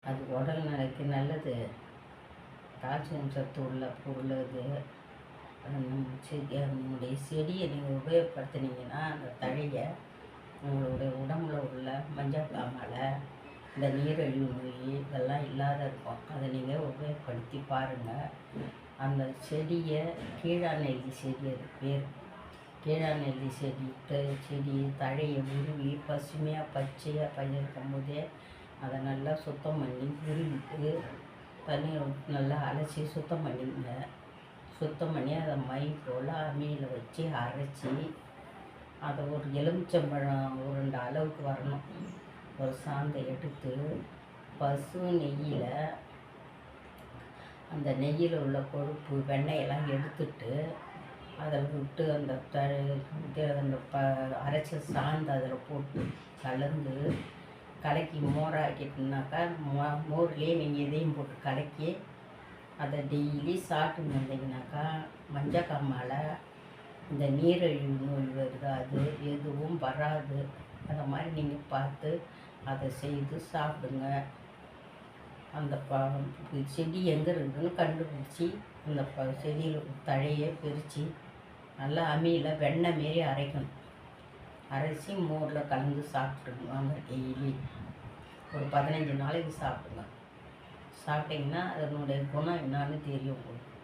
அது உடல் நலைக்கு நல்லது. கால்சியம் சத்து உள்ள பொருள் அது. நம்முடைய செடியை நீங்கள் உபயோகப்படுத்தினீங்கன்னா அந்த தழையை உங்களுடைய உடம்புல உள்ள மஞ்சக்காமலை, இந்த நீரிழிவு நோய் இதெல்லாம் இல்லாத இருக்கும். அதை நீங்கள் உபயோகப்படுத்தி பாருங்கள். அந்த செடியை கீழாநெல்லி செடி, அது பேர் கீழாநெல்லி செடி தழையை உருவி பசுமையாக பச்சையாக பயிர்க்கும் போதே அதை நல்லா சுத்தம் பண்ணி உருவிட்டு தண்ணியை நல்லா அலசி சுத்தம் பண்ணிங்க. சுத்தம் பண்ணி அதை மை போல் அம்மியில் வச்சு அரைச்சி அதை ஒரு எலுமிச்சம்பழம் உருண்டை அளவுக்கு வரணும். ஒரு சாந்தை எடுத்து பசு நெய்யில், அந்த நெய்யில் உள்ள கொழுப்பு வெண்ணெயெல்லாம் எடுத்துட்டு அதில் விட்டு அந்த அரைச்ச சாந்து அதில் போட்டு கலந்து கலக்கி மோராக்கிட்டுனாக்கா மோர்லேயே நீங்கள் இதையும் போட்டு கலக்கி அதை டெய்லி சாப்பிட்டு வந்தீங்கன்னாக்கா மஞ்சக்காமாலை, இந்த நீரிழிவு நோய் வருது அது எதுவும் வராது. அந்த மாதிரி நீங்கள் பார்த்து அதை செய்து சாப்பிடுங்க. அந்த செடி எங்கே இருக்குதுன்னு கண்டுபிடிச்சி அந்த செடியில் தழையை பிரித்து நல்லா அம்மியில் வெண்ணெய் மாரி அரைக்கணும். அரைச்சி மோரில் கலந்து சாப்பிட்டுருவாங்க. டெய்லி ஒரு 15 நாளைக்கு சாப்பிடுங்க. சாப்பிட்டிங்கன்னா அதனுடைய குணம் என்னான்னு தெரியும் உங்களுக்கு.